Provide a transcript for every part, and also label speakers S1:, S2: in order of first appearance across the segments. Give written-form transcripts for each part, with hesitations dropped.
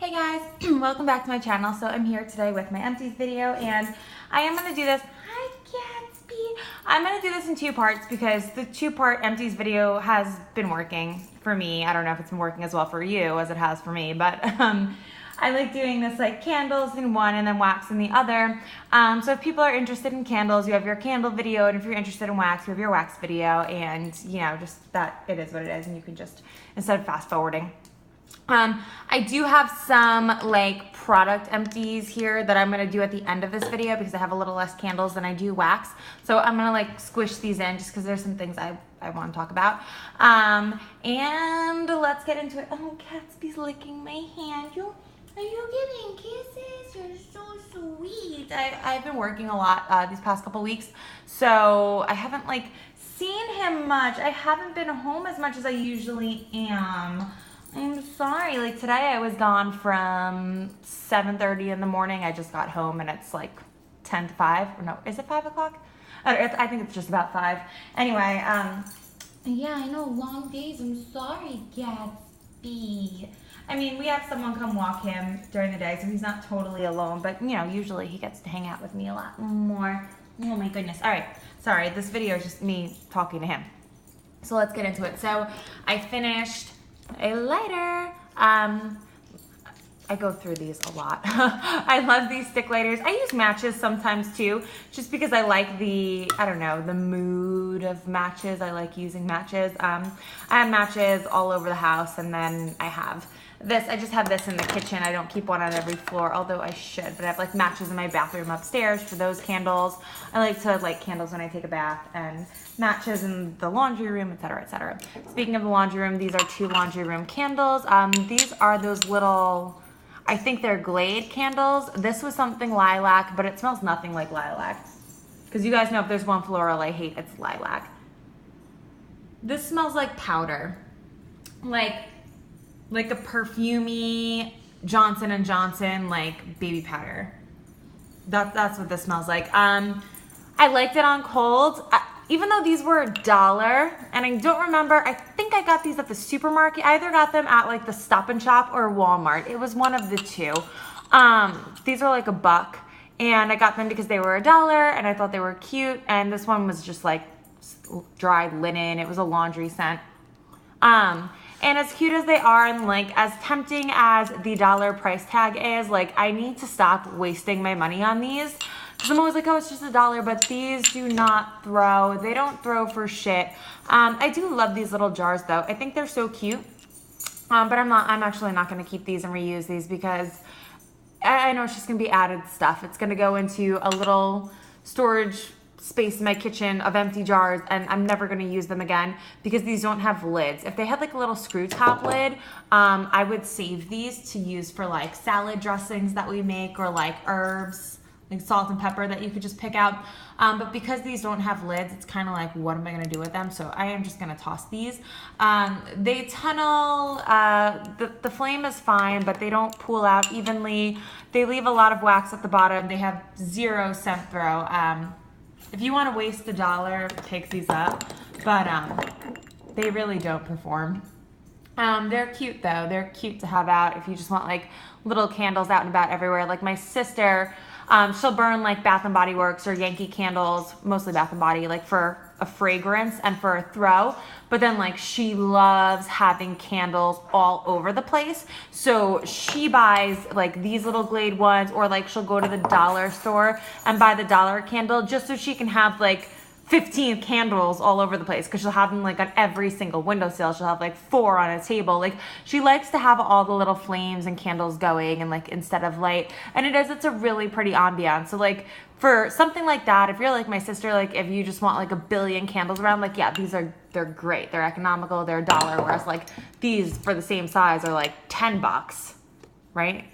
S1: Hey guys, welcome back to my channel. So I'm here today with my Empties video and I am going to do this. Hi Gatsby. I'm going to do this in two parts because the two-part Empties video has been working for me. I don't know if it's been working as well for you as it has for me, but I like doing this like candles in one and then wax in the other. So if people are interested in candles, you have your candle video, and if you're interested in wax, you have your wax video, and you know, just that it is what it is, and you can just, instead of fast forwarding. I do have some like product empties here that I'm going to do at the end of this video because I have a little less candles than I do wax. So I'm going to like squish these in just because there's some things I want to talk about. And let's get into it. Oh, Gatsby's licking my hand. Are you giving kisses? You're so sweet. I've been working a lot these past couple weeks, so I haven't like seen him much. I haven't been home as much as I usually am. I'm sorry, like today I was gone from 7:30 in the morning. I just got home and it's like 10 to 5, or no, is it 5 o'clock? I think it's just about 5. Anyway, yeah, I know, long days. I'm sorry, Gatsby. I mean, we have someone come walk him during the day, so he's not totally alone, but you know, usually he gets to hang out with me a lot more. Oh my goodness. All right, sorry, this video is just me talking to him. So let's get into it. So I finished a lighter. I go through these a lot. I love these stick lighters. I use matches sometimes too, just because I like the, I don't know, the mood of matches. I like using matches. I have matches all over the house, and then I have this. I just have this in the kitchen. I don't keep one on every floor, although I should, but I have like matches in my bathroom upstairs for those candles. I like to light candles when I take a bath, and matches in the laundry room, etc., etc. Speaking of the laundry room, these are 2 laundry room candles. These are those little, I think they're Glade candles. This was something lilac, but it smells nothing like lilac. Because you guys know if there's one floral I hate, it's lilac. This smells like powder. Like a perfumey Johnson & Johnson like baby powder. That's what this smells like. I liked it on cold. Even though these were $1, and I don't remember, I think I got these at the supermarket. I either got them at like the Stop and Shop or Walmart. It was one of the two. These are like $1, and I got them because they were $1, and I thought they were cute. And this one was just like dried linen. It was a laundry scent. And as cute as they are, and like as tempting as the $1 price tag is, like I need to stop wasting my money on these. Because I'm always like, oh, it's just $1, but these do not throw. They don't throw for shit. I do love these little jars though. I think they're so cute. But I'm actually not going to keep these and reuse these because I know it's just going to be added stuff. It's going to go into a little storage space in my kitchen of empty jars, and I'm never going to use them again because these don't have lids. If they had like a little screw top lid, I would save these to use for like salad dressings that we make, or like herbs, like salt and pepper that you could just pick out. But because these don't have lids, it's kind of like, what am I going to do with them? So I am just going to toss these. They tunnel, the flame is fine, but they don't pool out evenly. They leave a lot of wax at the bottom. They have 0 scent throw. If you want to waste $1, pick these up, but they really don't perform. They're cute though. They're cute to have out if you just want like little candles out and about everywhere. Like my sister, she'll burn like Bath and Body Works or Yankee candles, mostly Bath and Body, like for a fragrance and for a throw. But then like she loves having candles all over the place. So she buys like these little Glade ones, or like she'll go to the dollar store and buy the $1 candle just so she can have like 15 candles all over the place, because she'll have them like on every single windowsill. She'll have like 4 on a table. Like she likes to have all the little flames and candles going, and like instead of light, and it's a really pretty ambiance. So like for something like that, if you're like my sister, like if you just want like a billion candles around, like yeah, they're great. They're economical. They're $1, whereas like these for the same size are like $10, right?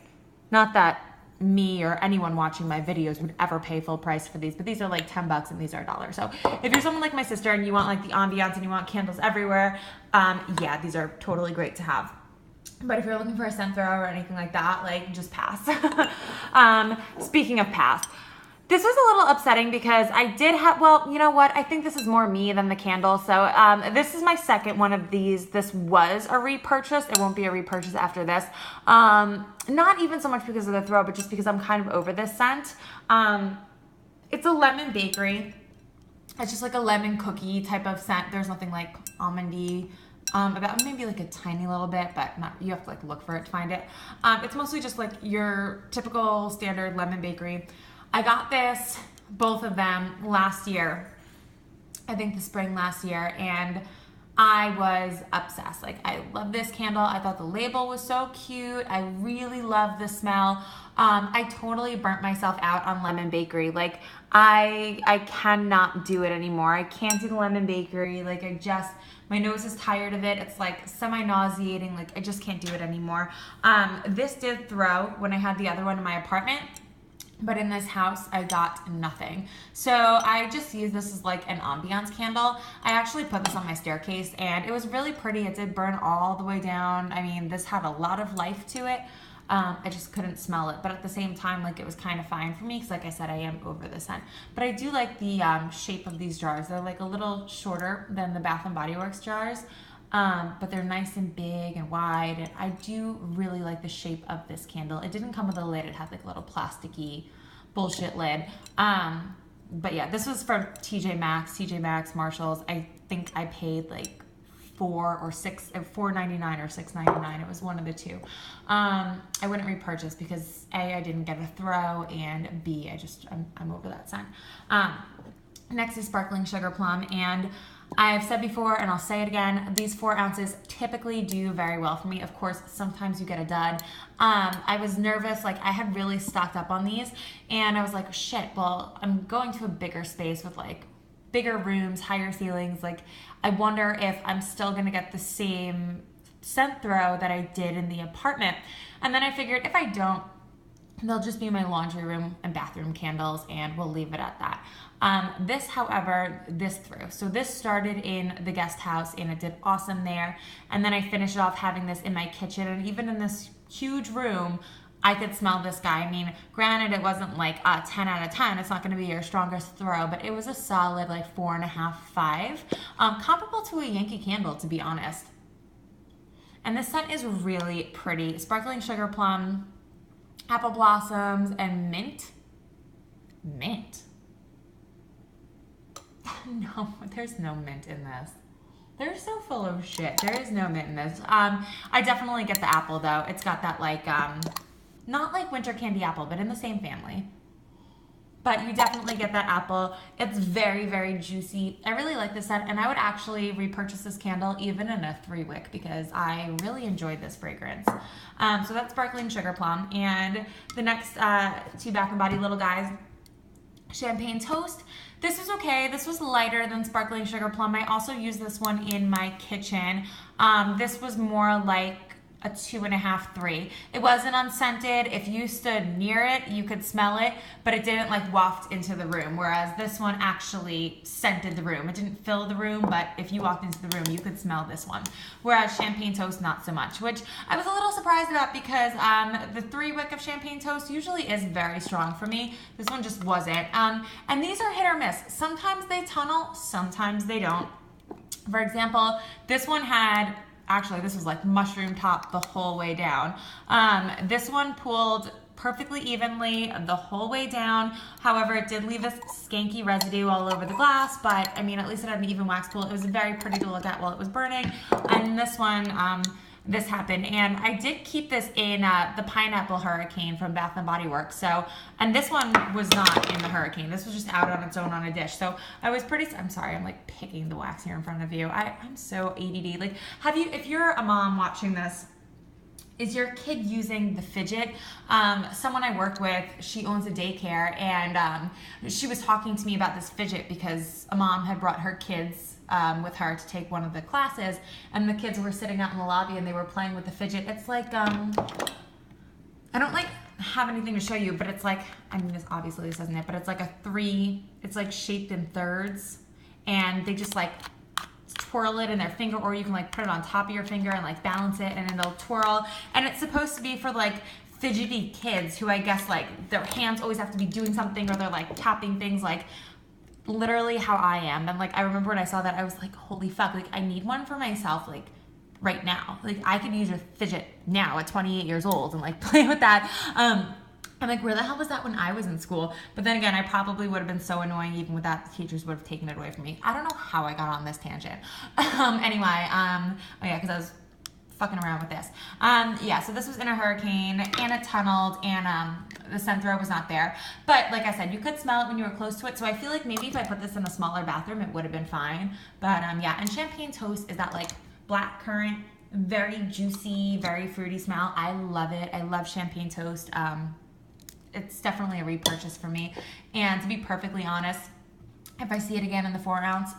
S1: Not that me or anyone watching my videos would ever pay full price for these, but these are like $10 and these are $1. So if you're someone like my sister and you want like the ambiance and you want candles everywhere, yeah, these are totally great to have. But if you're looking for a scent throw or anything like that, like just pass. Speaking of pass, This was a little upsetting because I did have, well, you know what? I think this is more me than the candle. So this is my second one of these. This was a repurchase. It won't be a repurchase after this. Not even so much because of the throw, but just because I'm kind of over this scent. It's a lemon bakery. It's just like a lemon cookie type of scent. There's nothing like almondy about, maybe like a tiny little bit, but not, you have to like look for it to find it. It's mostly just like your typical standard lemon bakery. I got this, both of them, last year. I think the spring last year, and I was obsessed. Like, I love this candle. I thought the label was so cute. I really love the smell. I totally burnt myself out on lemon bakery. Like, I cannot do it anymore. I can't do the lemon bakery. Like, my nose is tired of it. It's like semi-nauseating. Like, I just can't do it anymore. This did throw when I had the other one in my apartment. But in this house, I got nothing. So I just used this as like an ambiance candle. I actually put this on my staircase and it was really pretty. It did burn all the way down. I mean, this had a lot of life to it. I just couldn't smell it. But at the same time, like, it was kind of fine for me because, like I said, I am over the scent. But I do like the shape of these jars. They're like a little shorter than the Bath & Body Works jars. But they're nice and big and wide, and I do really like the shape of this candle. It didn't come with a lid. It had like a little plasticky bullshit lid. But yeah, this was from TJ Maxx, Marshalls. I think I paid like $4.99 or $6.99. It was one of the two. I wouldn't repurchase because A, I didn't get a throw, and B, I'm over that scent. Next is Sparkling Sugar Plum, and I've said before, and I'll say it again, these 4 ounces typically do very well for me. Of course, sometimes you get a dud. I was nervous, like, I had really stocked up on these, and I was like, shit, well, I'm going to a bigger space with like bigger rooms, higher ceilings. Like, I wonder if I'm still gonna get the same scent throw that I did in the apartment. And then I figured if I don't, they'll just be my laundry room and bathroom candles, and we'll leave it at that. This, however, this threw. So this started in the guest house, and it did awesome there. And then I finished off having this in my kitchen, and even in this huge room, I could smell this guy. I mean, granted, it wasn't like a 10 out of 10. It's not going to be your strongest throw, but it was a solid like 4.5, 5. Comparable to a Yankee Candle, to be honest. And this scent is really pretty. Sparkling Sugar Plum, Apple Blossoms, and Mint. Mint? No, there's no mint in this. They're so full of shit. There is no mint in this. I definitely get the apple, though. It's got that, like, not like winter candy apple, but in the same family. But you definitely get that apple. It's very, very juicy. I really like this scent, and I would actually repurchase this candle even in a 3-wick because I really enjoyed this fragrance. So that's Sparkling Sugar Plum. And the next 2 Bath & Body little guys, Champagne Toast. This was okay. This was lighter than Sparkling Sugar Plum. I also used this one in my kitchen. This was more like a 2.5, 3. It wasn't unscented. If you stood near it, you could smell it, but it didn't like waft into the room, whereas this one actually scented the room. It didn't fill the room, but if you walked into the room, you could smell this one. Whereas Champagne Toast, not so much, which I was a little surprised about because the 3-wick of Champagne Toast usually is very strong for me. This one just wasn't. And these are hit or miss. Sometimes they tunnel, sometimes they don't. For example, this one had, actually, this was like mushroom top the whole way down. This one pooled perfectly evenly the whole way down. However, it did leave a skanky residue all over the glass, but I mean, at least it had an even wax pool. It was very pretty to look at while it was burning. And this one, this happened. And I did keep this in the Pineapple Hurricane from Bath & Body Works. So, and this one was not in the Hurricane. This was just out on its own on a dish. So I was pretty, I'm sorry, I'm like picking the wax here in front of you. I'm so ADD. Like, if you're a mom watching this, is your kid using the fidget? Someone I work with, she owns a daycare, and she was talking to me about this fidget because a mom had brought her kids with her to take one of the classes, and the kids were sitting out in the lobby and they were playing with the fidget. It's like, I don't like have anything to show you, but it's like, I mean, this obviously this isn't it, but it's like a 3, it's like shaped in thirds, and they just like twirl it in their finger, or you can like put it on top of your finger and like balance it, and then they'll twirl. And it's supposed to be for like fidgety kids who I guess like their hands always have to be doing something or they're like tapping things, like literally how I am. And like I remember when I saw that, I was like, holy fuck, like I need one for myself like right now. Like I could use a fidget now at 28 years old and like play with that. I'm like, where the hell was that when I was in school? But then again, I probably would have been so annoying even with that. The teachers would have taken it away from me. I don't know how I got on this tangent. Anyway, oh yeah, because I was fucking around with this. Yeah, so this was in a hurricane and it tunneled and the scent throw was not there. But like I said, you could smell it when you were close to it. So I feel like maybe if I put this in a smaller bathroom, it would have been fine. But yeah, and champagne toast is that like black currant, very juicy, very fruity smell. I love it. I love champagne toast. It's definitely a repurchase for me. And to be perfectly honest, if I see it again in the 4 ounce,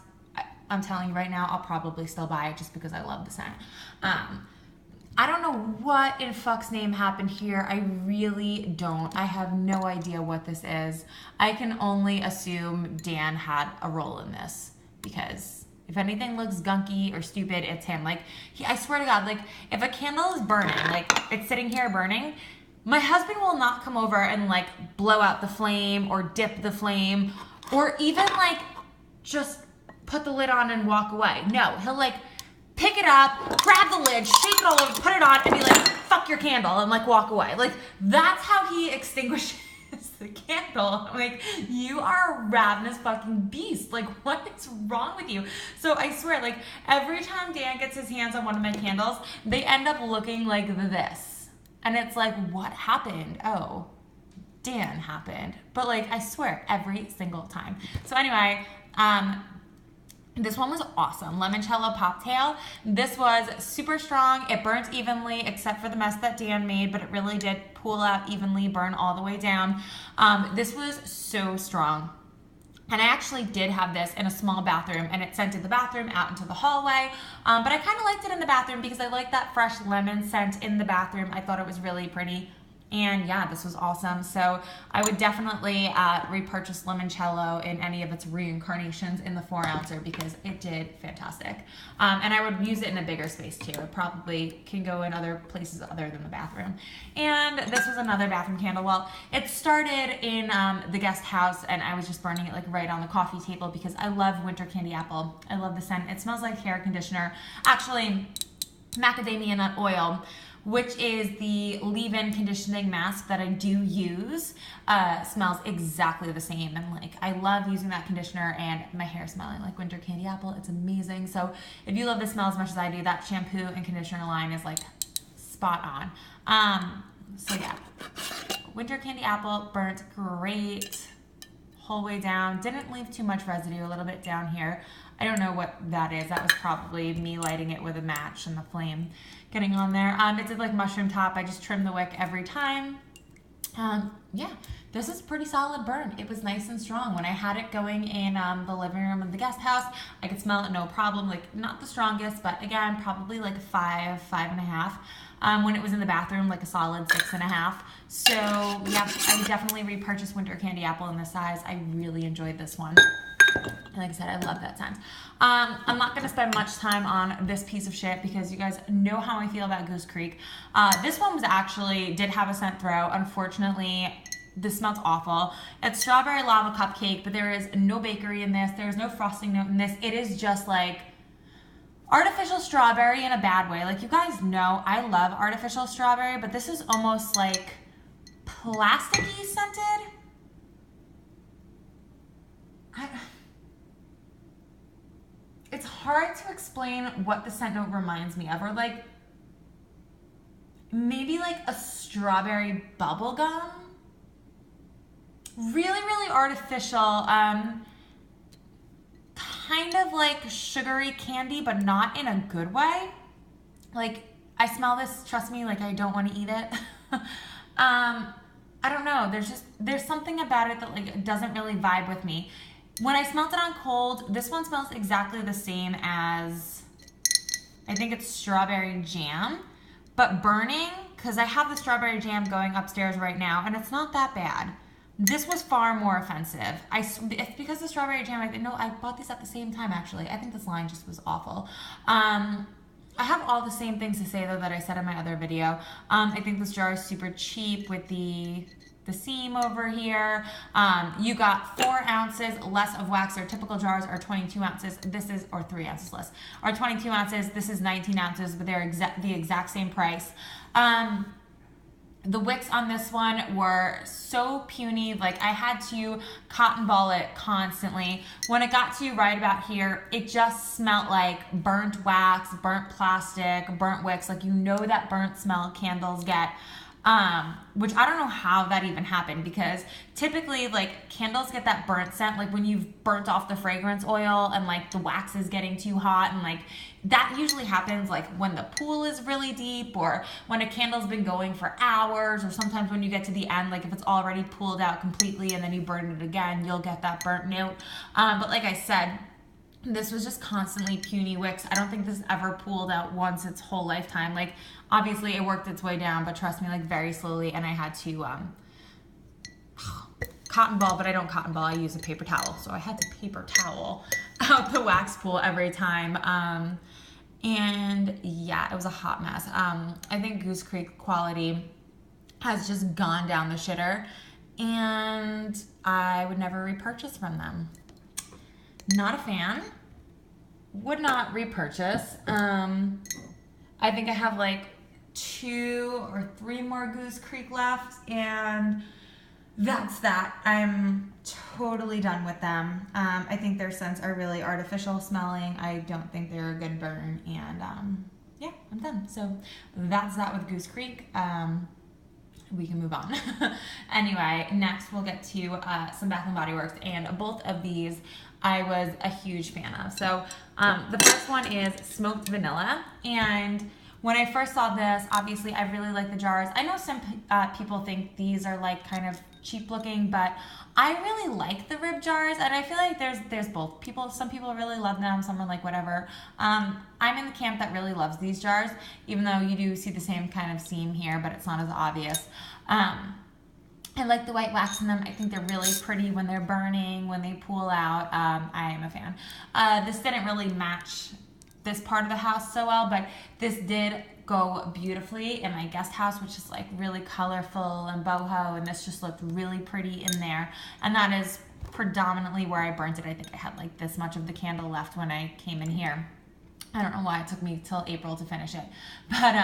S1: I'm telling you right now, I'll probably still buy it just because I love the scent. I don't know what in fuck's name happened here. I really don't. I have no idea what this is. I can only assume Dan had a role in this because if anything looks gunky or stupid, it's him. Like, I swear to God, like if a candle is burning, like it's sitting here burning, my husband will not come over and like blow out the flame or dip the flame or even like just put the lid on and walk away. No, he'll like pick it up, grab the lid, shake it all over, put it on and be like, fuck your candle and like walk away. Like that's how he extinguishes the candle. I'm like, you are a ravenous fucking beast. Like what is wrong with you? So I swear, like every time Dan gets his hands on one of my candles, they end up looking like this. And it's like, what happened? Oh, Dan happened. But like, I swear, every single time. So anyway, this one was awesome. Limoncello Poptail. This was super strong. It burnt evenly, except for the mess that Dan made, but it really did pool out evenly, burn all the way down. This was so strong. And I actually did have this in a small bathroom and it scented the bathroom out into the hallway. But I kind of liked it in the bathroom because I like that fresh lemon scent in the bathroom. I thought it was really pretty. And yeah, this was awesome. So I would definitely repurchase limoncello in any of its reincarnations in the 4 ouncer because it did fantastic. And I would use it in a bigger space too. It probably can go in other places other than the bathroom. And this was another bathroom candle. Well, it started in the guest house and I was just burning it like right on the coffee table because I love winter candy apple. I love the scent. It smells like hair conditioner. Actually, macadamia nut oil, which is the leave-in conditioning mask that I do use, smells exactly the same. And like, I love using that conditioner and my hair smelling like winter candy apple. It's amazing. So if you love the smell as much as I do, that shampoo and conditioner line is like spot on. So yeah, winter candy apple burnt great whole way down. Didn't leave too much residue, a little bit down here. I don't know what that is. That was probably me lighting it with a match and the flame getting on there. It did like mushroom top. I just trimmed the wick every time. Yeah, this is a pretty solid burn. It was nice and strong. When I had it going in the living room of the guest house, I could smell it no problem. Like not the strongest, but again, probably like a 5, 5.5. When it was in the bathroom, like a solid 6.5. So yeah, I would definitely repurchase winter candy apple in this size. I really enjoyed this one. And like I said, I love that scent. I'm not going to spend much time on this piece of shit because you guys know how I feel about Goose Creek. This one was actually, did have a scent throw. Unfortunately, this smells awful. It's strawberry lava cupcake, but there is no bakery in this. There's no frosting note in this. It is just like artificial strawberry in a bad way. Like you guys know, I love artificial strawberry, but this is almost like plasticky scented. It's hard to explain what the scent note reminds me of, or like maybe like a strawberry bubble gum. Really, really artificial. Kind of like sugary candy, but not in a good way. Like I smell this, trust me, like I don't want to eat it. I don't know. There's something about it that like doesn't really vibe with me. When I smelled it on cold, this one smells exactly the same as, I think it's strawberry jam, but burning, because I have the strawberry jam going upstairs right now, and it's not that bad. This was far more offensive. It's because the strawberry jam, I bought these at the same time, actually. I think this line just was awful. I have all the same things to say though that I said in my other video. I think this jar is super cheap with the seam over here. You got 4 ounces less of wax. Their typical jars are 22 ounces. This is, or 3 ounces less, are 22 ounces. This is 19 ounces, but they're the exact same price. The wicks on this one were so puny, like I had to cotton ball it constantly. When it got to right about here, it just smelled like burnt wax, burnt plastic, burnt wicks. Like, you know that burnt smell candles get. Which I don't know how that even happened, because typically like candles get that burnt scent like when you've burnt off the fragrance oil and like the wax is getting too hot, and like that usually happens like when the pool is really deep, or when a candle's been going for hours, or sometimes when you get to the end, like if it's already pulled out completely and then you burn it again, you'll get that burnt note. But like I said, this was just constantly puny wicks. I don't think this ever pulled out once its whole lifetime. Like, obviously it worked its way down, but trust me, like very slowly, and I had to cotton ball, but I don't cotton ball, I use a paper towel. So I had to paper towel out the wax pool every time. And yeah, it was a hot mess. I think Goose Creek quality has just gone down the shitter, and I would never repurchase from them. Not a fan. Would not repurchase. I think I have like 2 or 3 more Goose Creek left, and that's that. I'm totally done with them. I think their scents are really artificial smelling. I don't think they're a good burn, and yeah, I'm done. So that's that with Goose Creek. We can move on. Anyway, next we'll get to some Bath & Body Works, and both of these I was a huge fan of. So the first one is Smoked Vanilla, and when I first saw this, obviously I really like the jars. I know some people think these are like kind of cheap looking, but I really like the rib jars, and I feel like there's both. Some people really love them, some are like whatever. I'm in the camp that really loves these jars, even though you do see the same kind of seam here, but it's not as obvious. I like the white wax in them. I think they're really pretty when they're burning, when they pool out. I am a fan. This didn't really match this part of the house so well, but this did go beautifully in my guest house, which is like really colorful and boho, and this just looked really pretty in there. And that is predominantly where I burnt it. I think I had like this much of the candle left when I came in here. I don't know why it took me till April to finish it, but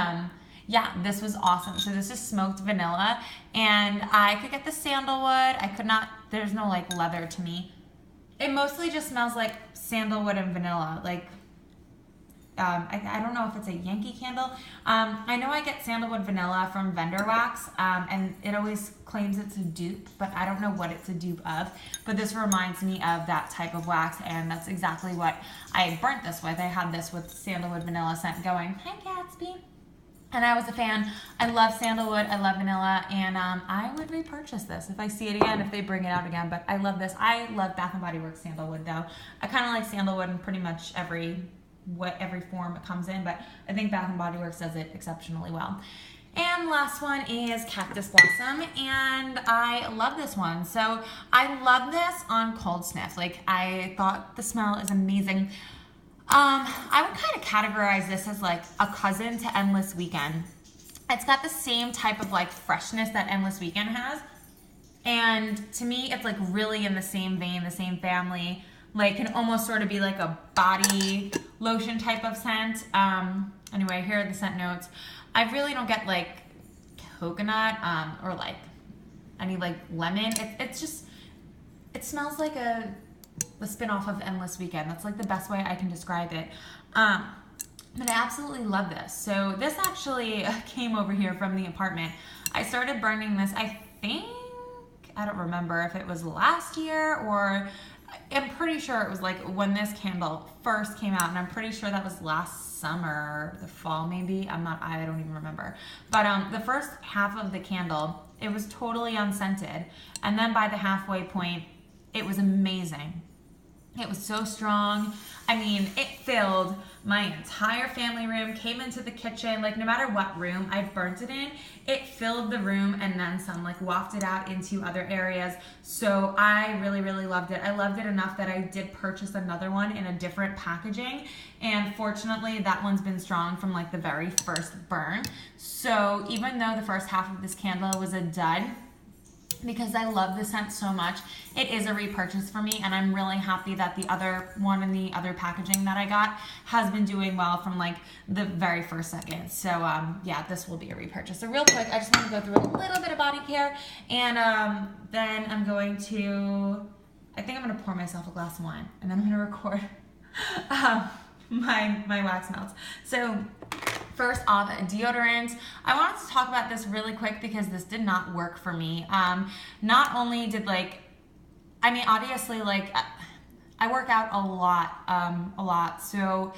S1: yeah, this was awesome. So this is Smoked Vanilla, and I could get the sandalwood. I could not, there's no like leather to me. It mostly just smells like sandalwood and vanilla. Like, I don't know if it's a Yankee candle. I know I get sandalwood vanilla from Vendor Wax, and it always claims it's a dupe, but I don't know what it's a dupe of. But this reminds me of that type of wax, and that's exactly what I burnt this with. I had this with sandalwood vanilla scent going. Hi, Gatsby. And I was a fan. I love sandalwood, I love vanilla, and I would repurchase this if I see it again, if they bring it out again. But I love this. I love Bath & Body Works sandalwood though. I kind of like sandalwood in pretty much every form it comes in, but I think Bath & Body Works does it exceptionally well. And last one is Cactus Blossom, and I love this one. So I love this on cold sniff. Like, I thought the smell is amazing. I would kind of categorize this as like a cousin to Endless Weekend. It's got the same type of like freshness that Endless Weekend has, and to me it's like really in the same vein, the same family. Like, can almost sort of be like a body lotion type of scent. Anyway, here are the scent notes. I really don't get like coconut or like any like lemon. It's just, it smells like the spin-off of Endless Weekend. That's like the best way I can describe it. But I absolutely love this. So this actually came over here from the apartment. I started burning this, I think, I don't remember if it was last year, or I'm pretty sure it was like when this candle first came out, and I'm pretty sure that was last summer, the fall maybe. I don't even remember. But the first half of the candle, it was totally unscented. And then by the halfway point, it was amazing. It was so strong. I mean, it filled my entire family room, came into the kitchen, like no matter what room I burnt it in, it filled the room and then some, like wafted out into other areas. So I really, really loved it. I loved it enough that I did purchase another one in a different packaging. And fortunately, that one's been strong from like the very first burn. So even though the first half of this candle was a dud, because I love the scent so much, it is a repurchase for me, and I'm really happy that the other one in the other packaging that I got has been doing well from like the very first second. So yeah, this will be a repurchase. So real quick, I just want to go through a little bit of body care, and then I'm going to, I think I'm going to pour myself a glass of wine, and then I'm going to record my wax melts. So first off, deodorant. I wanted to talk about this really quick because this did not work for me. Not only did obviously I work out a lot. So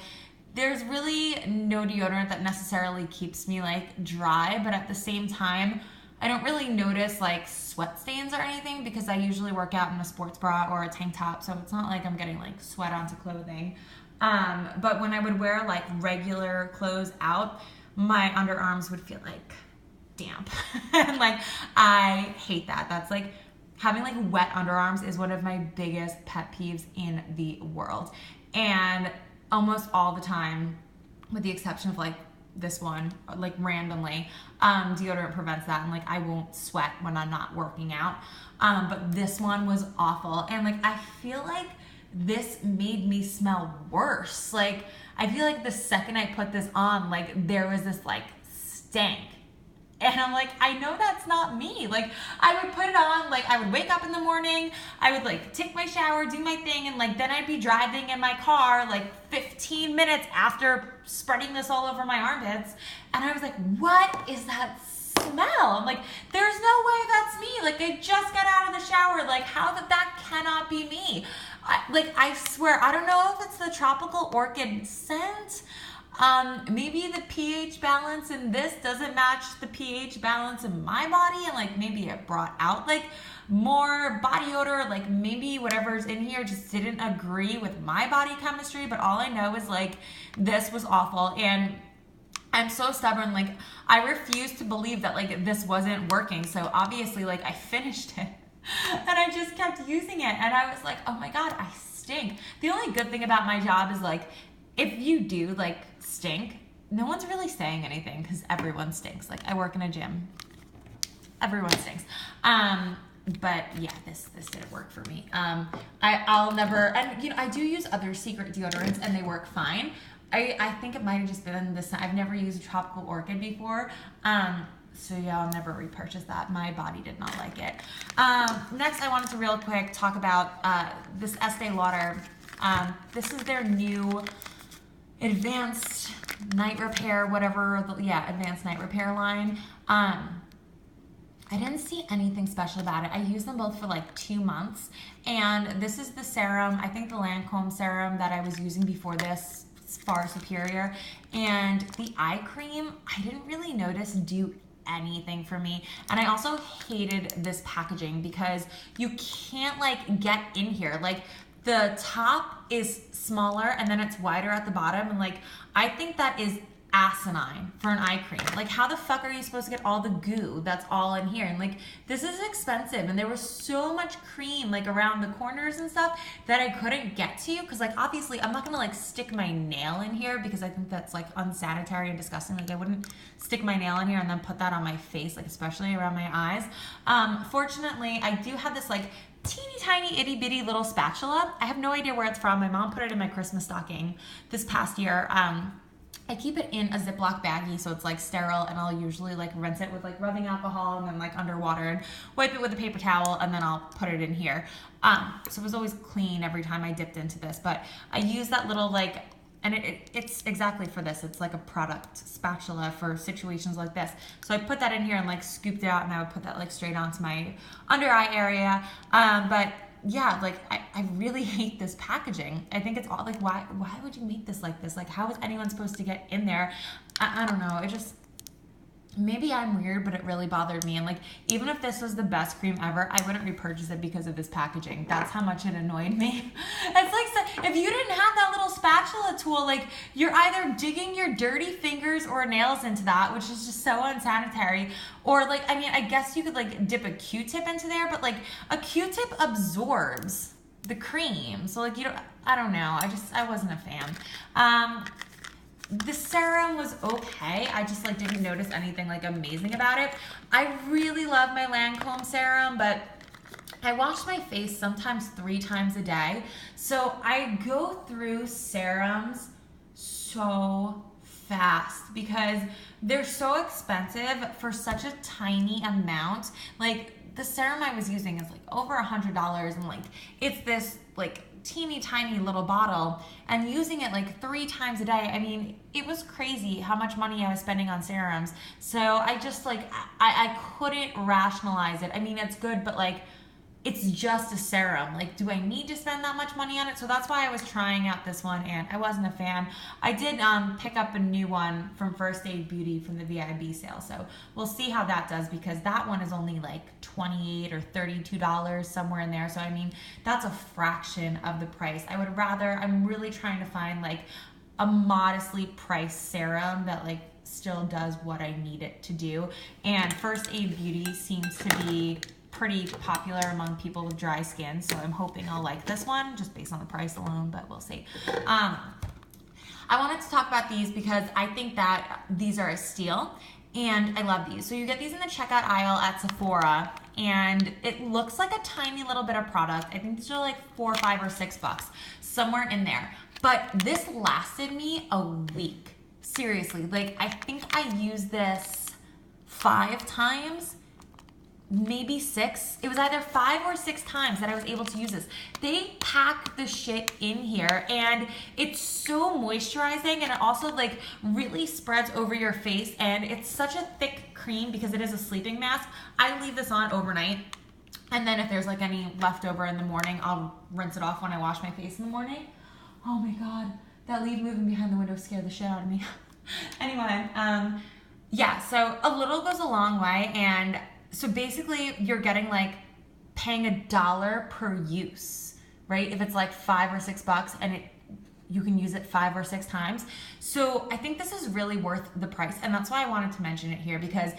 S1: there's really no deodorant that necessarily keeps me like dry, but at the same time, I don't really notice like sweat stains or anything because I usually work out in a sports bra or a tank top. So it's not like I'm getting like sweat onto clothing. But when I would wear like regular clothes out, my underarms would feel like damp. And like, I hate that. That's like, having like wet underarms is one of my biggest pet peeves in the world. And almost all the time, with the exception of like this one, like randomly, deodorant prevents that. And like, I won't sweat when I'm not working out. But this one was awful. And like, I feel like this made me smell worse. Like, I feel like the second I put this on, like there was this like stank. And I'm like, I know that's not me. Like, I would put it on, like I would wake up in the morning, I would like take my shower, do my thing, and like then I'd be driving in my car like 15 minutes after spreading this all over my armpits. And I was like, what is that smell? I'm like, there's no way that's me. Like, I just got out of the shower. Like, how that cannot be me. I swear, I don't know if it's the tropical orchid scent. Maybe the pH balance in this doesn't match the pH balance in my body, and like maybe it brought out like more body odor, like maybe whatever's in here just didn't agree with my body chemistry. But all I know is like this was awful, and I'm so stubborn. Like, I refuse to believe that like this wasn't working. So obviously like I finished it. And I just kept using it, and I was like, oh my god, I stink. The only good thing about my job is like, if you do like stink, no one's really saying anything because everyone stinks. Like, I work in a gym, everyone stinks. But yeah, this didn't work for me. I'll never, and you know, I do use other secret deodorants and they work fine. I think it might have just been this. I've never used a tropical orchid before. So yeah, I'll never repurchase that. My body did not like it. Next, I wanted to real quick talk about this Estee Lauder. This is their new advanced night repair, advanced night repair line. I didn't see anything special about it. I used them both for like 2 months. And this is the serum, I think the Lancome serum that I was using before this, far superior. And the eye cream, I didn't really notice do anything for me. And I also hated this packaging because you can't like get in here. Like, the top is smaller and then it's wider at the bottom, and like I think that is asinine for an eye cream. Like, how the fuck are you supposed to get all the goo that's all in here? And like, this is expensive, and there was so much cream like around the corners and stuff that I couldn't get to, because like obviously I'm not gonna like stick my nail in here because I think that's like unsanitary and disgusting. Like, I wouldn't stick my nail in here and then put that on my face, like especially around my eyes. Fortunately, I do have this like teeny tiny itty bitty little spatula. I have no idea where it's from. My mom put it in my Christmas stocking this past year. I keep it in a Ziploc baggie so it's like sterile, and I'll usually like rinse it with like rubbing alcohol and then like underwater and wipe it with a paper towel, and then I'll put it in here. So it was always clean every time I dipped into this, but I use that little like, and it's exactly for this. It's like a product spatula for situations like this. So I put that in here and like scooped it out, and I would put that like straight onto my under eye area. But yeah, like I really hate this packaging. I think it's all like, why would you make this like this? Like, how is anyone supposed to get in there? I don't know. maybe I'm weird, but it really bothered me. And like, even if this was the best cream ever, I wouldn't repurchase it because of this packaging. That's how much it annoyed me. It's like, if you didn't have that little spatula tool, like, you're either digging your dirty fingers or nails into that, which is just so unsanitary. Or like, I mean, I guess you could like dip a Q-tip into there, but like a Q-tip absorbs the cream. So like, I don't know. I wasn't a fan. The serum was okay. I just like didn't notice anything like amazing about it. I really love my Lancome serum, but I wash my face sometimes 3 times a day. So I go through serums so fast because they're so expensive for such a tiny amount. Like the serum I was using is like over $100, and like it's this like teeny tiny little bottle, and using it like 3 times a day. I mean, it was crazy how much money I was spending on serums. So I just like, I couldn't rationalize it. I mean, it's good, but like, it's just a serum. Like, do I need to spend that much money on it? So that's why I was trying out this one, and I wasn't a fan. I did pick up a new one from First Aid Beauty from the VIB sale. So we'll see how that does, because that one is only like $28 or $32, somewhere in there. So I mean, that's a fraction of the price. I would rather, I'm really trying to find like a modestly priced serum that like still does what I need it to do. And First Aid Beauty seems to be pretty popular among people with dry skin, so I'm hoping I'll like this one just based on the price alone, but we'll see. I wanted to talk about these because I think that these are a steal, and I love these. So you get these in the checkout aisle at Sephora, and it looks like a tiny little bit of product. I think these are like $4, $5, or $6, somewhere in there. But this lasted me a week. Seriously, like I think I used this 5 times, maybe 6. It was either 5 or 6 times that I was able to use this. They pack the shit in here, and it's so moisturizing, and it also like really spreads over your face, and it's such a thick cream because it is a sleeping mask. I leave this on overnight, and then if there's like any leftover in the morning, I'll rinse it off when I wash my face in the morning. Oh my god, that leaf moving behind the window scared the shit out of me. Anyway, yeah, so a little goes a long way, and so basically you're getting like paying $1 per use, right? If it's like $5 or $6 and you can use it 5 or 6 times. So I think this is really worth the price, and that's why I wanted to mention it here, because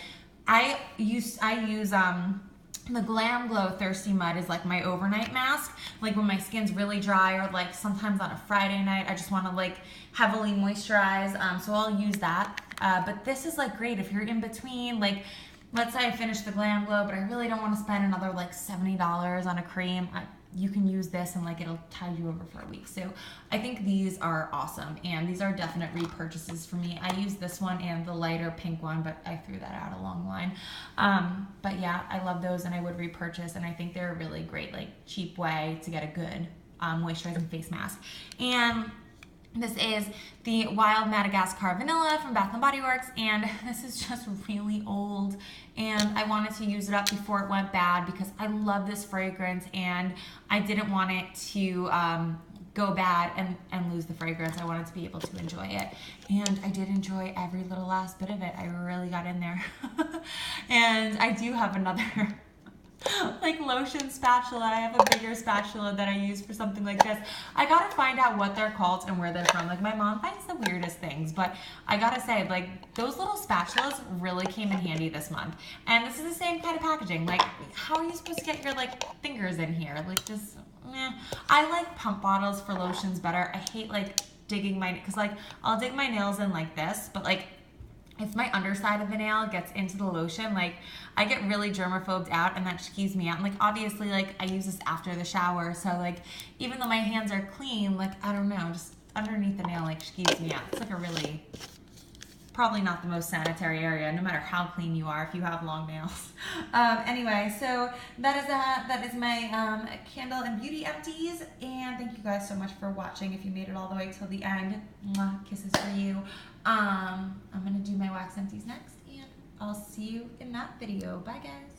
S1: I use the Glam Glow Thirsty Mud is like my overnight mask. Like when my skin's really dry, or like sometimes on a Friday night, I just want to like heavily moisturize. So I'll use that. But this is like great if you're in between, like let's say I finish the Glam Glow, but I really don't want to spend another like $70 on a cream. You can use this and like it'll tide you over for a week. So I think these are awesome, and these are definite repurchases for me. I use this one and the lighter pink one, but I threw that out a long line. But yeah, I love those, and I would repurchase, and I think they're a really great like cheap way to get a good moisturizing face mask. And this is the Wild Madagascar Vanilla from Bath & Body Works, and this is just really old, and I wanted to use it up before it went bad because I love this fragrance, and I didn't want it to go bad and lose the fragrance. I wanted to be able to enjoy it, and I did enjoy every little last bit of it. I really got in there. And I do have another like lotion spatula. I have a bigger spatula that I use for something like this. I gotta find out what they're called and where they're from. Like my mom finds the weirdest things, but I gotta say, like those little spatulas really came in handy this month. And this is the same kind of packaging. Like how are you supposed to get your like fingers in here? Like just, I like pump bottles for lotions better. I hate like digging my, because like I'll dig my nails in like this, but like if my underside of the nail gets into the lotion, like I get really germaphobed out, and that skeeves me out. And like obviously like I use this after the shower, so like even though my hands are clean, like I don't know, just underneath the nail like skeeves me out. It's like a really, probably not the most sanitary area, no matter how clean you are if you have long nails. Anyway, so that is my candle and beauty empties, and thank you guys so much for watching. If you made it all the way till the end, mwah, kisses for you. I'm gonna do my wax empties next, and I'll see you in that video. Bye guys.